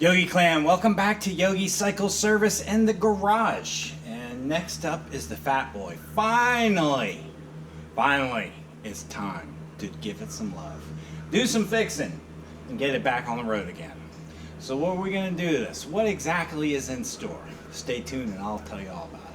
Yogi Clan, welcome back to Yogi Cycle Service in the Garage. And next up is the Fat Boy. Finally, it's time to give it some love. Do some fixing and get it back on the road again. So what are we going to do to this? What exactly is in store? Stay tuned and I'll tell you all about it.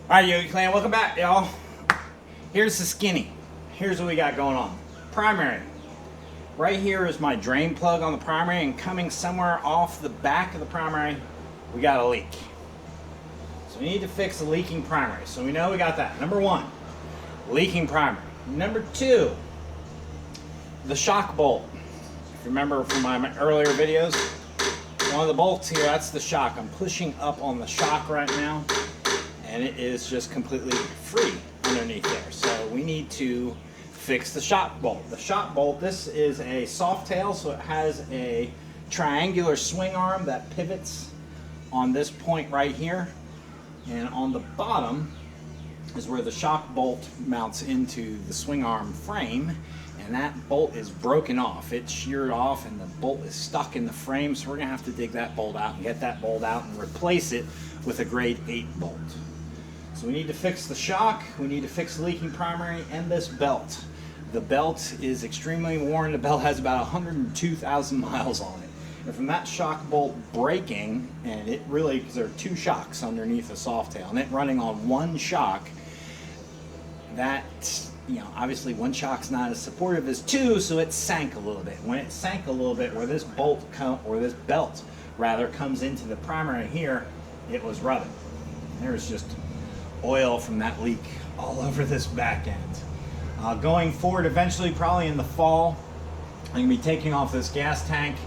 Alright, Yogi Clan, welcome back, y'all. Here's the skinny. Here's what we got going on. Primary. Right here is my drain plug on the primary, and coming somewhere off the back of the primary, we got a leak. So we need to fix the leaking primary. So we know we got that. Number one, leaking primary. Number two, the shock bolt. If you remember from my earlier videos, one of the bolts here, that's the shock. I'm pushing up on the shock right now, and it is just completely free underneath there. So we need to fix the shock bolt. The shock bolt, this is a Softail, so it has a triangular swing arm that pivots on this point right here. And on the bottom is where the shock bolt mounts into the swing arm frame. And that bolt is broken off. It's sheared off and the bolt is stuck in the frame. So we're gonna have to dig that bolt out and get that bolt out and replace it with a grade 8 bolt. So we need to fix the shock, we need to fix the leaking primary, and this belt. The belt is extremely worn. The belt has about 102,000 miles on it. And from that shock bolt breaking, and it really, because there are two shocks underneath the Softail, and it running on one shock, that, obviously one shock's not as supportive as two, so it sank a little bit. When it sank a little bit, where this this belt rather comes into the primary here, it was rubbing. There's just oil from that leak all over this back end. Going forward, eventually, probably in the fall, I'm going to be taking off this gas tank.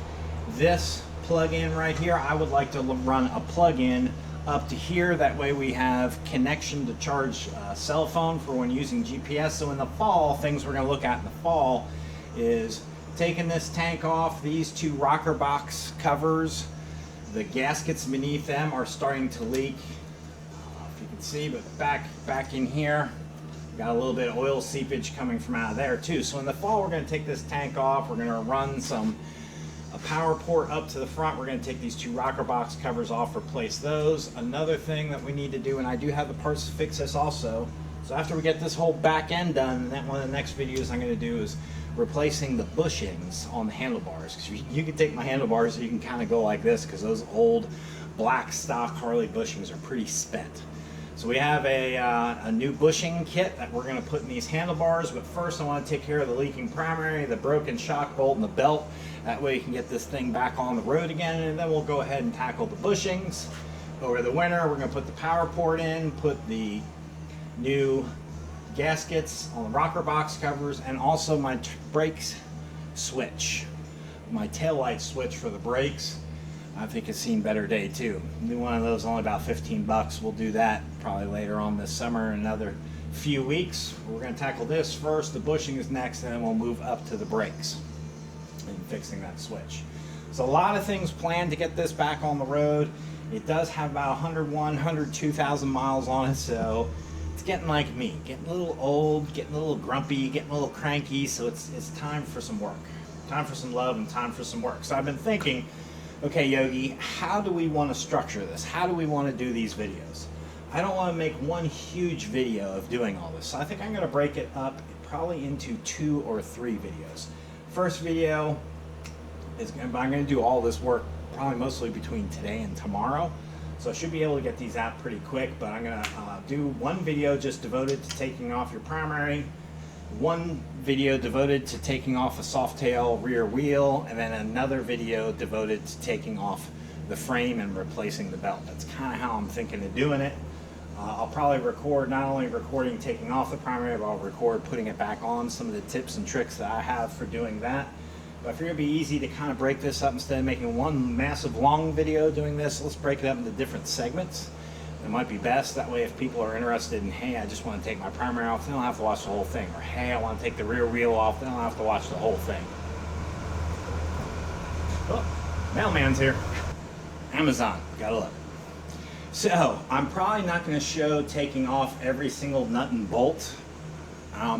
This plug-in right here, I would like to run a plug-in up to here. That way we have connection to charge a cell phone for when using GPS. So in the fall, things we're going to look at in the fall is taking this tank off. These two rocker box covers, the gaskets beneath them are starting to leak. If you can see, but back in here, got a little bit of oil seepage coming from out of there too. So in the fall, we're going to take this tank off. We're going to run a power port up to the front. We're going to take these two rocker box covers off, replace those. Another thing that we need to do, and I do have the parts to fix this also. So after we get this whole back end done, then one of the next videos I'm going to do is replacing the bushings on the handlebars. Because you can take my handlebars and you can kind of go like this, because those old black stock Harley bushings are pretty spent. So we have a new bushing kit that we're going to put in these handlebars, but first I want to take care of the leaking primary, the broken shock bolt, and the belt. That way you can get this thing back on the road again, and then we'll go ahead and tackle the bushings. Over the winter, we're going to put the power port in, put the new gaskets on the rocker box covers, and also my brakes switch, my taillight switch for the brakes. I think it's seen better day too. New one of those, only about 15 bucks. We'll do that probably later on this summer in another few weeks. We're going to tackle this first, the bushing is next, and then we'll move up to the brakes and fixing that switch. So a lot of things planned to get this back on the road. It does have about 101, 102,000 miles on it, so it's getting like me, getting a little old, getting a little grumpy, getting a little cranky, so it's time for some work. Time for some love and time for some work. So I've been thinking, okay, Yogi, how do we want to structure this? How do we want to do these videos? I don't want to make one huge video of doing all this. So I think I'm going to break it up probably into 2 or 3 videos. First video is I'm going to do all this work probably mostly between today and tomorrow. So I should be able to get these out pretty quick, but I'm going to do one video just devoted to taking off your primary, one video devoted to taking off a Softail rear wheel, and then another video devoted to taking off the frame and replacing the belt. That's kind of how I'm thinking of doing it. I'll probably record, not only recording taking off the primary, but I'll record putting it back on, some of the tips and tricks that I have for doing that. But I figure it'd be easy to kind of break this up. Instead of making one massive long video doing this, let's break it up into different segments. It might be best. That way if people are interested in, hey, I just want to take my primary off, they don't have to watch the whole thing. Or hey, I want to take the rear wheel off, they don't have to watch the whole thing. Oh, mailman's here. Amazon, gotta love it. So, I'm probably not going to show taking off every single nut and bolt,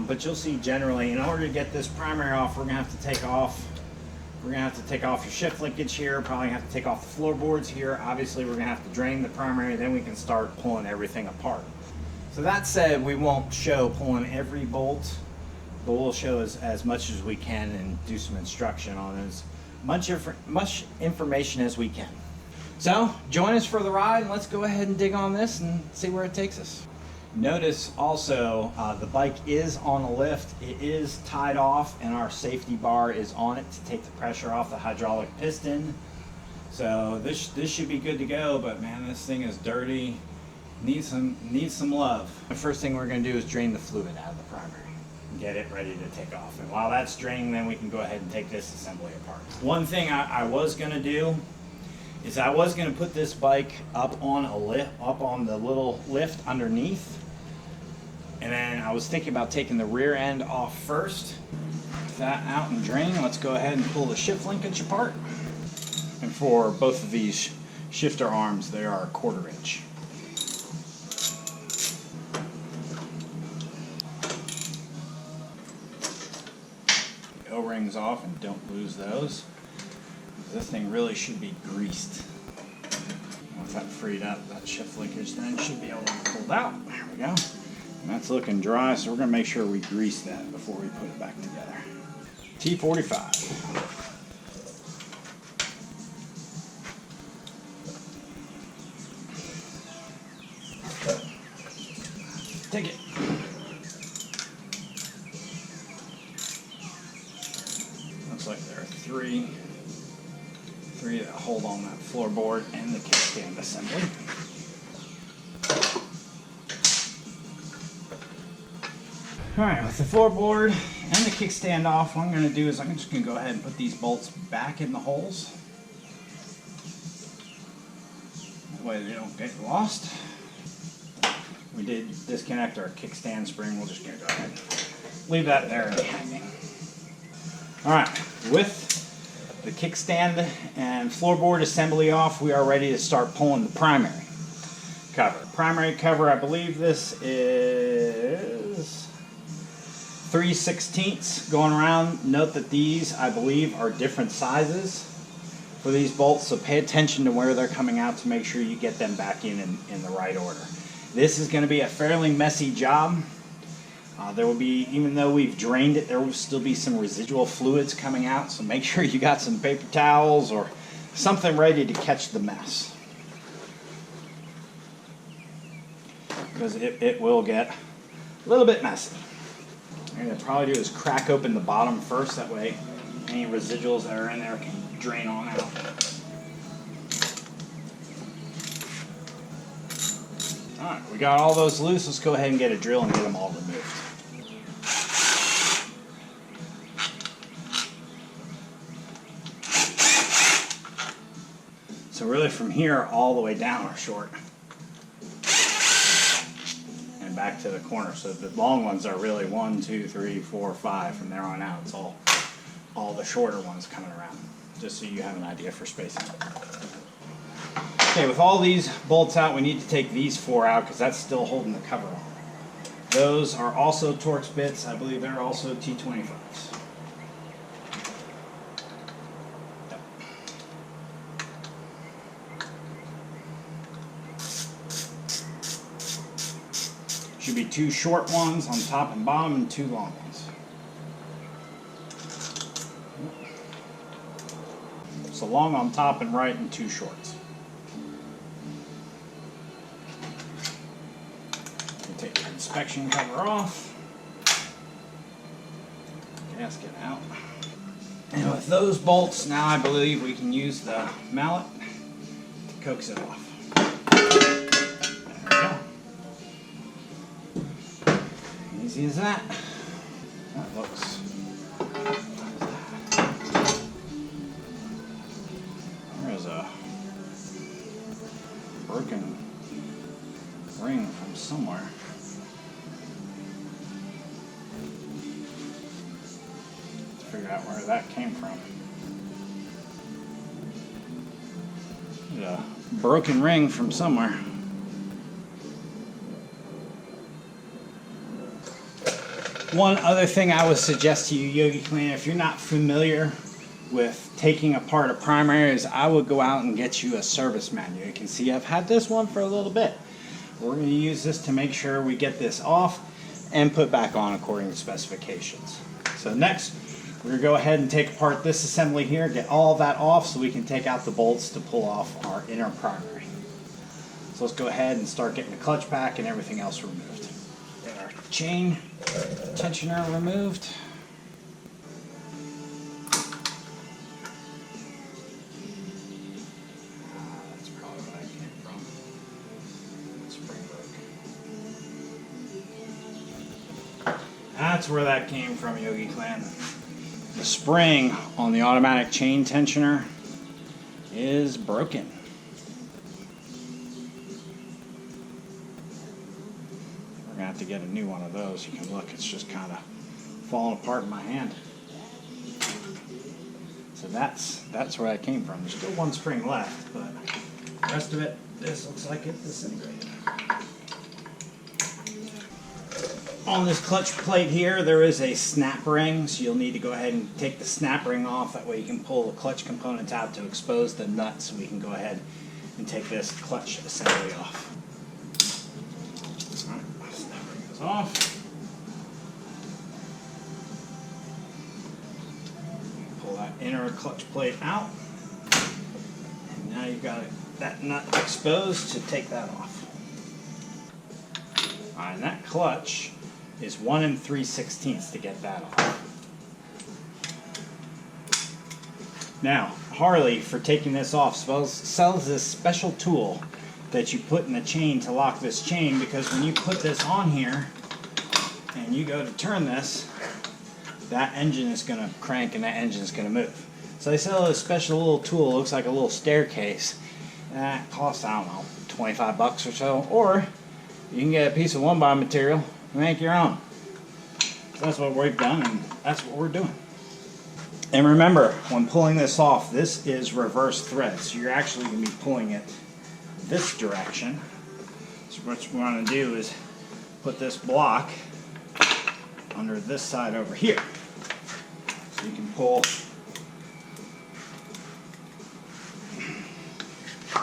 but you'll see generally, in order to get this primary off, we're going to have to take off your shift linkage here, probably have to take off the floorboards here. Obviously, we're going to have to drain the primary, then we can start pulling everything apart. So that said, we won't show pulling every bolt, but we'll show as much as we can and do some instruction on as much information as we can. So join us for the ride, and let's go ahead and dig on this and see where it takes us. Notice also the bike is on a lift. It is tied off, and our safety bar is on it to take the pressure off the hydraulic piston. So this should be good to go, but man, this thing is dirty. Needs some love. The first thing we're going to do is drain the fluid out of the primary and get it ready to take off. And while that's draining, then we can go ahead and take this assembly apart. One thing I was going to do is I was going to put this bike up on the little lift underneath, and then I was thinking about taking the rear end off first. With that out and drain, let's go ahead and pull the shift linkage apart. And for both of these shifter arms, they are 1/4 inch. O-rings off, and don't lose those. This thing really should be greased. Once that freed up, that shift linkage then should be able to be pulled out. There we go. And that's looking dry, so we're going to make sure we grease that before we put it back together. T45. Take it. Looks like there are three that hold on that floorboard and the kickstand assembly. Alright, with the floorboard and the kickstand off, what I'm going to do is I'm just going to go ahead and put these bolts back in the holes. That way they don't get lost. We did disconnect our kickstand spring. We're just going to go ahead and leave that there and hanging. Alright, with the kickstand and floorboard assembly off, we are ready to start pulling the primary cover. Primary cover, I believe this is 3/16 going around. Note that these, I believe, are different sizes for these bolts, so pay attention to where they're coming out to make sure you get them back in the right order. This is going to be a fairly messy job. There will be, even though we've drained it, there will still be some residual fluids coming out, so make sure you got some paper towels or something ready to catch the mess. Because it will get a little bit messy. What I'm going to probably do is crack open the bottom first, that way any residuals that are in there can drain on out. Alright, we got all those loose. Let's go ahead and get a drill and get them all removed. So really from here all the way down are short. And back to the corner. So the long ones are really 1, 2, 3, 4, 5. From there on out, it's all the shorter ones coming around. Just so you have an idea for spacing. Okay, with all these bolts out, we need to take these 4 out because that's still holding the cover on. Those are also Torx bits. I believe they're also T25s. Yep. Should be 2 short ones on top and bottom and 2 long ones. So long on top and right and 2 shorts. Take your inspection cover off. Gasket out. And with those bolts, now I believe we can use the mallet to coax it off. There we go. Easy as that. That looks. There's a broken ring from somewhere. Figure out where that came from. A broken ring from somewhere. One other thing I would suggest to you, Yogi Clan, if you're not familiar with taking apart a primary, is I would go out and get you a service manual. You can see I've had this one for a little bit. We're going to use this to make sure we get this off and put back on according to specifications. So next, we're going to go ahead and take apart this assembly here, get all of that off so we can take out the bolts to pull off our inner primary. So let's go ahead and start getting the clutch back and everything else removed. Get our chain tensioner removed. That's probably where that came from. Spring broke. That's where that came from, Yogi Clan. The spring on the automatic chain tensioner is broken. We're gonna have to get a new one of those. You can look, it's just kind of falling apart in my hand. So that's where that came from. There's still one spring left, but the rest of it, this looks like it disintegrated. On this clutch plate here, there is a snap ring, so you'll need to go ahead and take the snap ring off. That way you can pull the clutch components out to expose the nuts, so we can go ahead and take this clutch assembly off. All right, snap ring goes off. Pull that inner clutch plate out. And now you've got that nut exposed to take that off. All right, and that clutch is 1 3/16 to get that off. Now, Harley, for taking this off, sells this special tool that you put in the chain to lock this chain, because when you put this on here and you go to turn this, that engine is going to crank and that engine is going to move. So they sell a special little tool, looks like a little staircase. That costs, I don't know, 25 bucks or so. Or you can get a piece of 1x material and make your own. So that's what we've done, and that's what we're doing. And remember, when pulling this off, this is reverse thread. So you're actually going to be pulling it this direction. So what we want to do is put this block under this side over here. So you can pull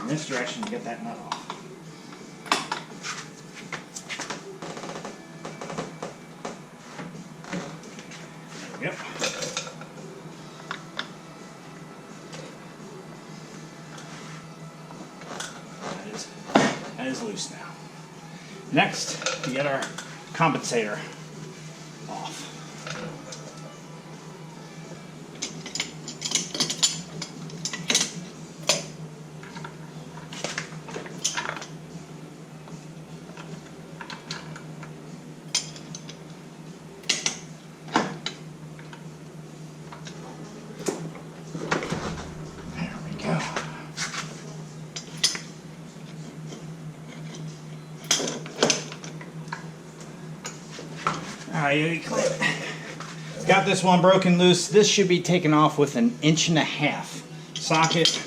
in this direction to get that nut off. There we go. That is loose now. Next, we get our compensator off. There we go. Alright, got this one broken loose. This should be taken off with an 1.5 inch socket.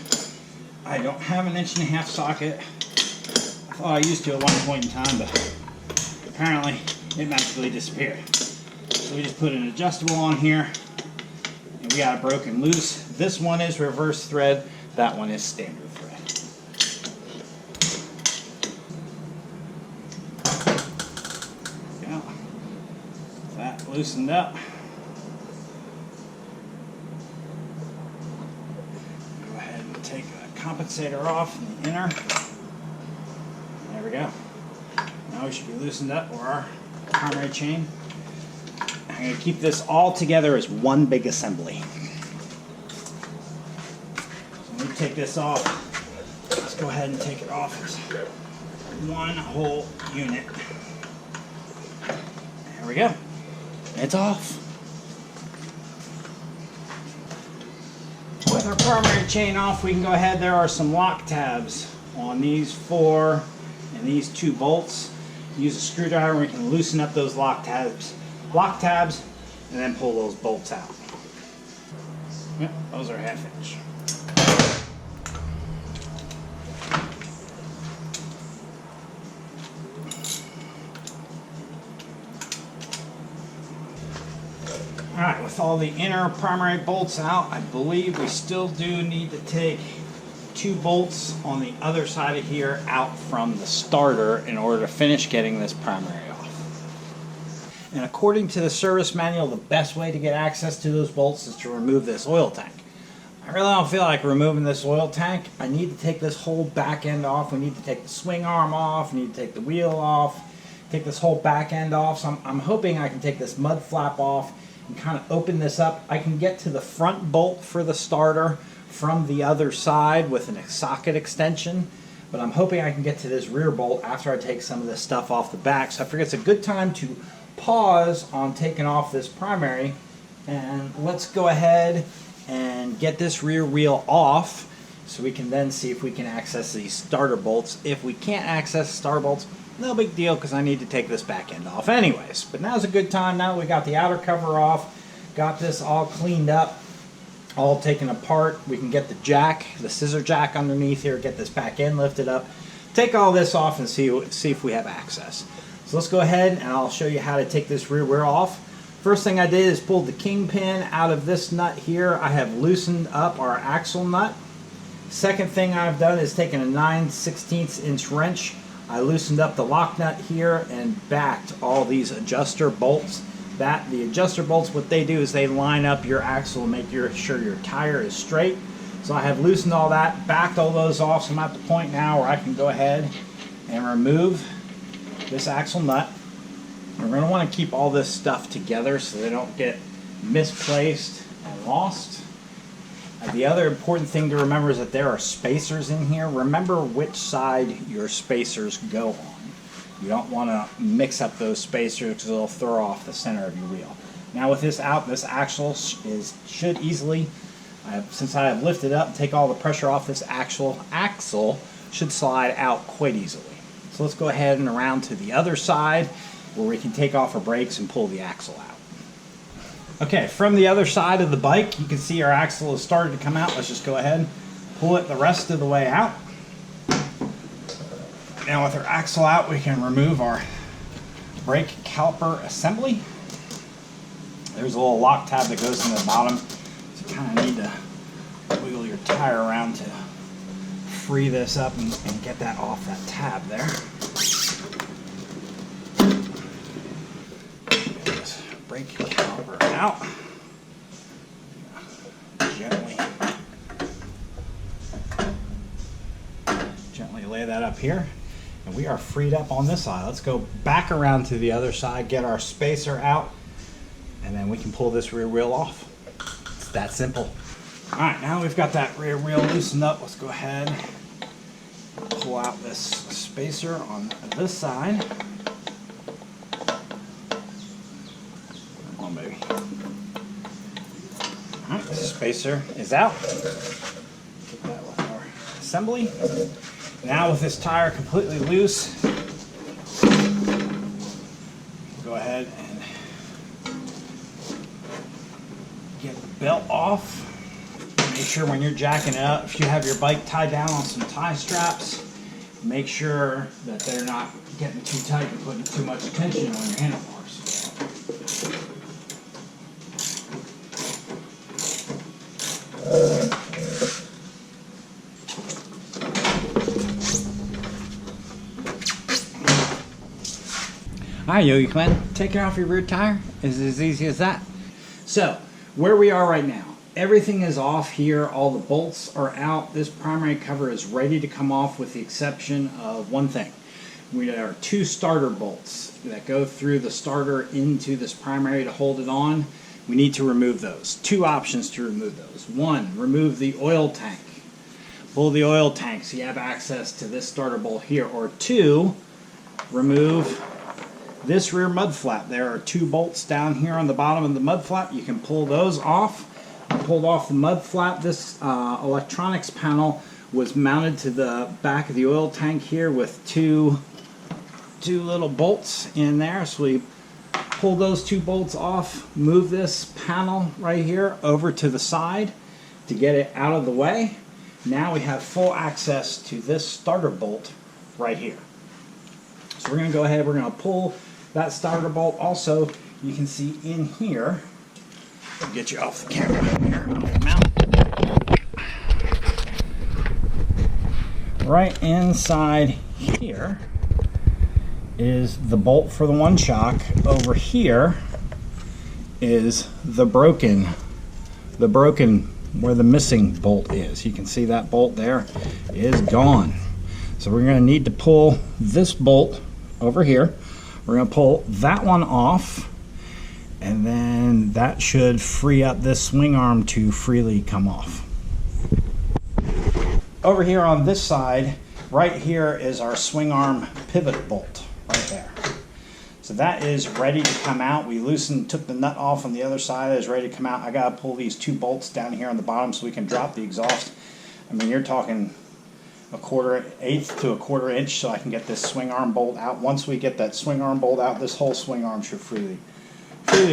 I don't have an 1.5 inch socket. I thought I used to at one point in time, but apparently it magically disappeared. So we just put an adjustable on here, and we got it broken loose. This one is reverse thread. That one is standard thread. That loosened up. Go ahead and take the compensator off in the inner. There we go. Now we should be loosened up for our primary chain. I'm going to keep this all together as one big assembly. So when we take this off, let's go ahead and take it off as one whole unit. There we go. It's off. With our primary chain off, we can go ahead. There are some lock tabs on these 4 and these 2 bolts. Use a screwdriver and we can loosen up those lock tabs, and then pull those bolts out. Yep, those are 1/2 inch. with all the inner primary bolts out, I believe we still do need to take 2 bolts on the other side of here out from the starter in order to finish getting this primary off. And according to the service manual, the best way to get access to those bolts is to remove this oil tank. I really don't feel like removing this oil tank. I need to take this whole back end off. We need to take the swing arm off. We need to take the wheel off. Take this whole back end off. So I'm hoping I can take this mud flap off and kind of open this up. I can get to the front bolt for the starter from the other side with a socket extension. But I'm hoping I can get to this rear bolt after I take some of this stuff off the back. So I figure it's a good time to pause on taking off this primary. And let's go ahead and get this rear wheel off so we can then see if we can access these starter bolts. If we can't access starter bolts, no big deal because I need to take this back end off anyways. But now's a good time. Now that we got the outer cover off, got this all cleaned up, all taken apart, we can get the jack, the scissor jack underneath here, get this back end lifted up, take all this off and see if we have access. So let's go ahead and I'll show you how to take this rear wheel off. First thing I did is pulled the kingpin out of this nut here. I have loosened up our axle nut. Second thing I've done is taken a 9/16 inch wrench. I loosened up the lock nut here and backed all these adjuster bolts. The adjuster bolts, what they do is they line up your axle and make sure your tire is straight. So I have loosened all that, backed all those off, so I'm at the point now where I can go ahead and remove this axle nut. We're going to want to keep all this stuff together so they don't get misplaced and lost. The other important thing to remember is that there are spacers in here. Remember which side your spacers go on. You don't want to mix up those spacers because it'll throw off the center of your wheel. Now with this out, this axle should easily, since I have lifted up, take all the pressure off this axle should slide out quite easily. So let's go ahead and around to the other side where we can take off our brakes and pull the axle out. Okay, from the other side of the bike, you can see our axle has started to come out. Let's just go ahead and pull it the rest of the way out. Now with our axle out, we can remove our brake caliper assembly. There's a little lock tab that goes in the bottom. So you kind of need to wiggle your tire around to free this up and get that off that tab there. Brake caliper out. Gently lay that up here. And we are freed up on this side. Let's go back around to the other side, get our spacer out, and then we can pull this rear wheel off. It's that simple. All right, now we've got that rear wheel loosened up. Let's go ahead and pull out this spacer on this side. Come on, baby. All right, the spacer is out. Get that with our assembly. Now with this tire completely loose, go ahead and get the belt off. Make sure when you're jacking it up, if you have your bike tied down on some tie straps, make sure that they're not getting too tight and putting too much tension on your handlebars. Alright, Yogi Clan, taking off your rear tire is as easy as that. So, where we are right now, everything is off here, all the bolts are out, this primary cover is ready to come off with the exception of one thing. We have 2 starter bolts that go through the starter into this primary to hold it on. We need to remove those. 2 options to remove those. 1, remove the oil tank. Pull the oil tank so you have access to this starter bolt here. Or 2, remove this rear mud flap. There are 2 bolts down here on the bottom of the mud flap. You can pull those off. I pulled off the mud flap. This electronics panel was mounted to the back of the oil tank here with two little bolts in there. So we pull those 2 bolts off, move this panel right here over to the side to get it out of the way. Now we have full access to this starter bolt right here. So we're going to go ahead, we're going to pull that starter bolt. Also, you can see in here, I'll get you off the camera here. I'll mount. Right inside here is the bolt for the one shock. Over here is the broken where the missing bolt is. You can see that bolt there is gone. So we're going to need to pull this bolt over here. We're going to pull that one off, and then that should free up this swing arm to freely come off. Over here on this side, right here is our swing arm pivot bolt right there. So that is ready to come out. We took the nut off on the other side. It's ready to come out. I got to pull these two bolts down here on the bottom so we can drop the exhaust. I mean, you're talking a 1/4 to a 1/4 inch so I can get this swing arm bolt out. Once we get that swing arm bolt out, this whole swing arm should freely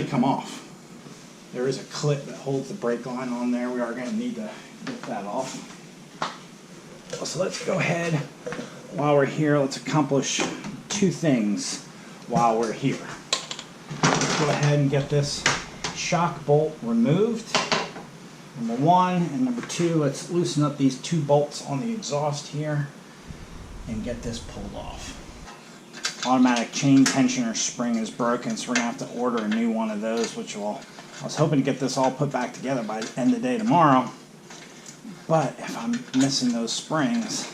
come off. There is a clip that holds the brake line on there. We are going to need to get that off. So let's go ahead, while we're here, let's accomplish two things while we're here. Let's go ahead and get this shock bolt removed, number one, and number two, let's loosen up these two bolts on the exhaust here and get this pulled off. Automatic chain tensioner spring is broken, so we're going to have to order a new one of those, I was hoping to get this all put back together by the end of the day tomorrow. But if I'm missing those springs,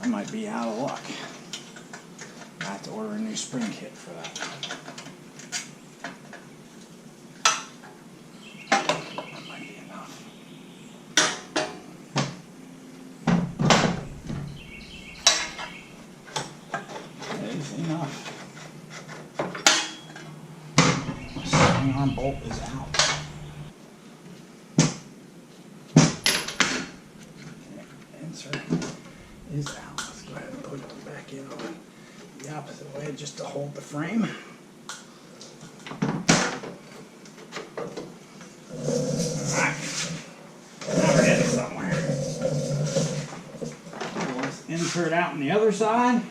I might be out of luck. I have to order a new spring kit for that. That might be enough. That is enough. My swing arm bolt is out. Is out. Let's go ahead and put it back in on the opposite way just to hold the frame. Alright. Now we're getting somewhere. Let's insert out on the other side.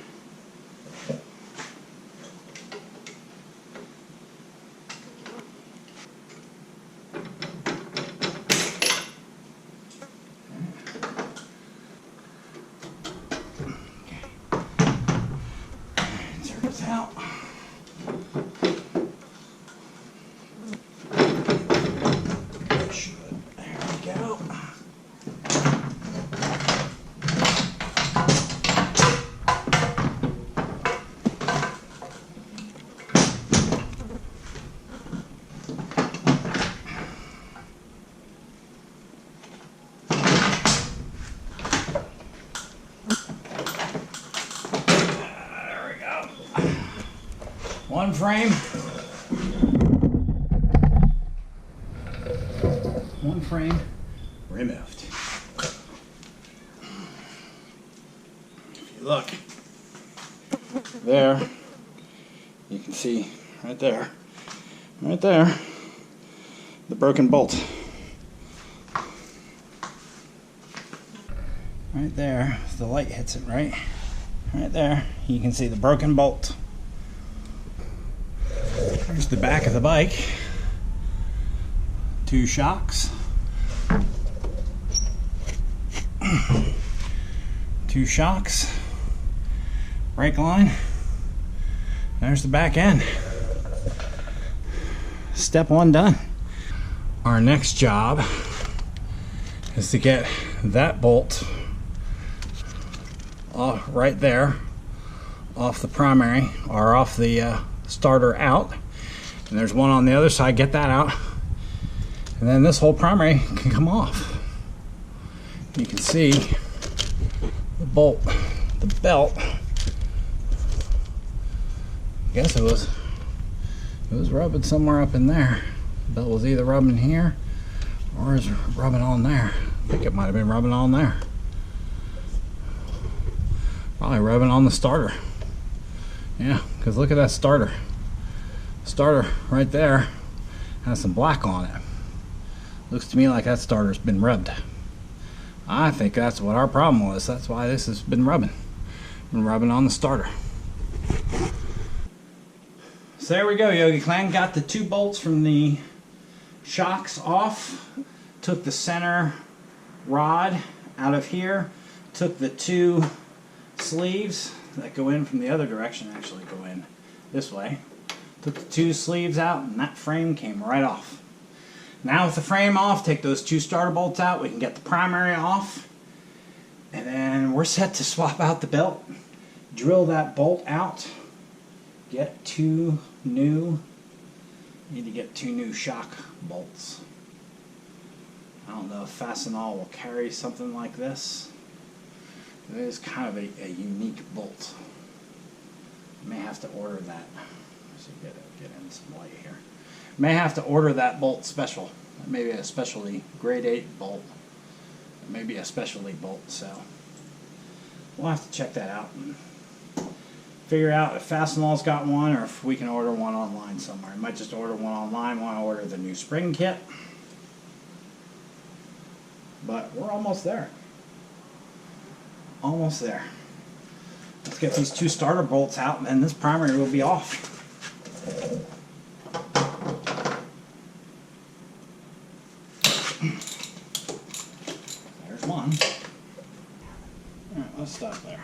Out. There we go. One frame. One frame removed. If you look there, you can see right there, the broken bolt. Right there, if the light hits it right there, you can see the broken bolt. There's the back of the bike. Two shocks. Two shocks. Brake line. There's the back end. Step one done. Our next job is to get that bolt right there off the primary, or off the starter out, and there's one on the other side. Get that out, and then this whole primary can come off. You can see the bolt, the belt. I guess it was rubbing somewhere up in there. The belt was either rubbing here or is rubbing on there. I think it might have been rubbing on there. Probably rubbing on the starter. Yeah, because look at that starter. Starter right there has some black on it. Looks to me like that starter's been rubbed. I think that's what our problem was. That's why this has been rubbing. Been rubbing on the starter. So there we go, Yogi Clan. Got the two bolts from the shocks off, took the center rod out of here, took the two sleeves that go in from the other direction, actually go in this way, took the two sleeves out, and that frame came right off. Now with the frame off, take those two starter bolts out, we can get the primary off, and then we're set to swap out the belt, drill that bolt out, get two new, need to get two new shock bolts. I don't know if Fastenal will carry something like this. It is kind of a unique bolt. May have to order that. Let's see, get in some light here. May have to order that bolt special. Maybe a specialty grade 8 bolt. Maybe a specialty bolt. So we'll have to check that out and figure out if Fastenal's got one or if we can order one online somewhere. I might just order one online when I order the new spring kit. But we're almost there. Almost there. Let's get these two starter bolts out and then this primary will be off. There's one. Alright, let's stop there.